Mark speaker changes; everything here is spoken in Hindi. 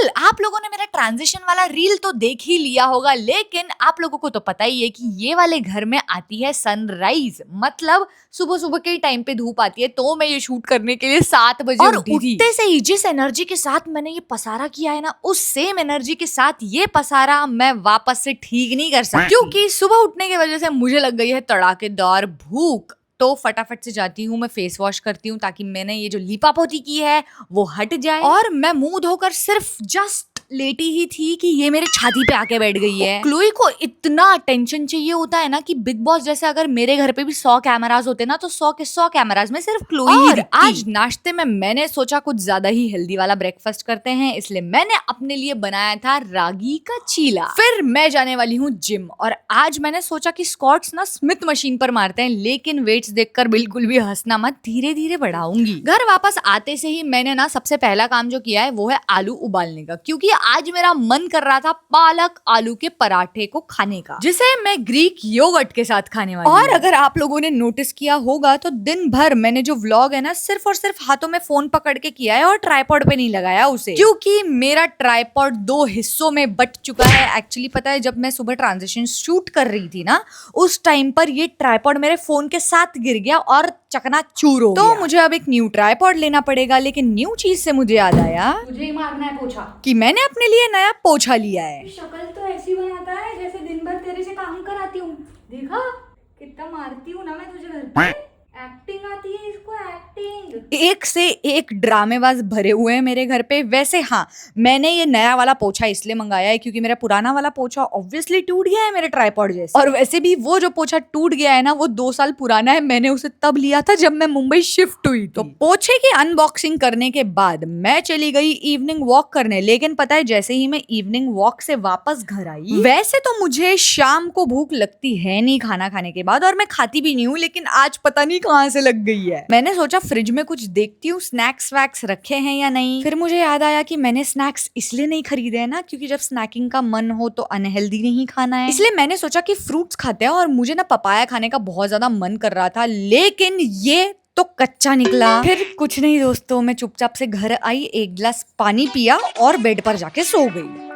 Speaker 1: वेल आप लोगों ने मेरा ट्रांजिशन वाला रील तो देख ही लिया होगा, लेकिन आप लोगों को तो पता ही है कि ये वाले घर में आती है सनराइज, मतलब सुबह सुबह के टाइम पे धूप आती है। तो मैं ये शूट करने के लिए 7 बजे
Speaker 2: और
Speaker 1: उठी थी।
Speaker 2: उठते से ही जिस एनर्जी के साथ मैंने ये पसारा किया है ना,
Speaker 1: उस सेम एनर्जी के साथ ये पसारा मैं वापस से ठीक नहीं कर सकती, क्योंकि सुबह उठने की वजह से मुझे लग गई है तड़ाकेदार भूख। तो फटाफट से जाती हूँ, मैं फेस वॉश करती हूँ ताकि मैंने ये जो लीपापोती की है वो हट जाए। और मैं मुंह धोकर सिर्फ जस्ट लेटी ही थी कि ये मेरे छाती पे आके बैठ गई है।
Speaker 2: क्लोई को इतना अटेंशन चाहिए होता है ना कि बिग बॉस जैसे अगर मेरे घर पे भी 100 कैमरास होते ना, तो 100 के 100 कैमरास में सिर्फ क्लोई ही
Speaker 1: और
Speaker 2: दिखती।
Speaker 1: आज नाश्ते में मैंने सोचा कुछ ज्यादा ही हेल्दी वाला ब्रेकफास्ट करते हैं, इसलिए मैंने अपने लिए बनाया था रागी का चीला। फिर मैं जाने वाली हूँ जिम, और आज मैंने सोचा कि स्क्वाट्स ना स्मिथ मशीन पर मारते हैं, लेकिन वेट्स देखकर बिल्कुल भी हंसना मत, धीरे धीरे बढ़ाऊंगी। घर वापस आते से ही मैंने ना सबसे पहला काम जो किया है वो है आलू उबालने का, क्योंकि आज मेरा मन कर रहा था पालक आलू के पराठे को खाने का, जिसे मैं ग्रीक योगर्ट के साथ खाने वाली हूँ। और अगर आप लोगों ने नोटिस किया होगा तो दिन भर मैंने जो व्लॉग है ना सिर्फ और सिर्फ हाथों में फोन पकड़ के किया है और ट्राइपॉड पे नहीं लगाया उसे, क्योंकि मेरा ट्राइपॉड 2 हिस्सों में बट चुका है। एक्चुअली पता है, जब मैं सुबह ट्रांजिशन शूट कर रही थी ना, उस टाइम पर ये ट्राइपॉड मेरे फोन के साथ गिर गया और चकनाचूर हो गया। तो मुझे अब एक न्यू ट्राइपॉड लेना पड़ेगा। लेकिन न्यू चीज से मुझे याद आया,
Speaker 2: मुझे ही मारना है पोछा,
Speaker 1: कि मैंने अपने लिए नया पोछा लिया है।
Speaker 2: शक्ल तो ऐसी बनाता है जैसे दिन भर तेरे से काम कराती हूँ। देखा कितना मारती हूँ ना मैं तुझे घर पे। एक्टिंग आती है इसको, एक्टिंग।
Speaker 1: एक से एक ड्रामेबाज भरे हुए हैं मेरे घर पे। वैसे हाँ, मैंने ये नया वाला पोछा इसलिए मंगाया है क्योंकि मेरा पुराना वाला पोछा ऑब्वियसली टूट गया है मेरे ट्राइपॉड जैसे। और वैसे भी वो जो पोछा टूट गया है ना, वो 2 साल पुराना है। मैंने उसे तब लिया था जब मैं मुंबई शिफ्ट हुई थी। तो पोछे की अनबॉक्सिंग करने के बाद मैं चली गई इवनिंग वॉक करने। लेकिन पता है, जैसे ही मैं इवनिंग वॉक से वापस घर आई, वैसे तो मुझे शाम को भूख लगती है नहीं खाना खाने के बाद, और मैं खाती भी नहीं हूँ, लेकिन आज पता नहीं कहाँ से लग गई है। मैंने सोचा फ्रिज में कुछ देखती हूँ स्नैक्स वैक्स रखे हैं या नहीं। फिर मुझे याद आया कि मैंने स्नैक्स इसलिए नहीं खरीदे हैं ना, क्योंकि जब स्नैकिंग का मन हो तो अनहेल्दी नहीं खाना है। इसलिए मैंने सोचा कि फ्रूट्स खाते हैं, और मुझे ना पपाया खाने का बहुत ज्यादा मन कर रहा था, लेकिन ये तो कच्चा निकला। फिर कुछ नहीं दोस्तों, मैं चुपचाप से घर आई, एक गिलास पानी पिया और बेड पर जाके सो गई।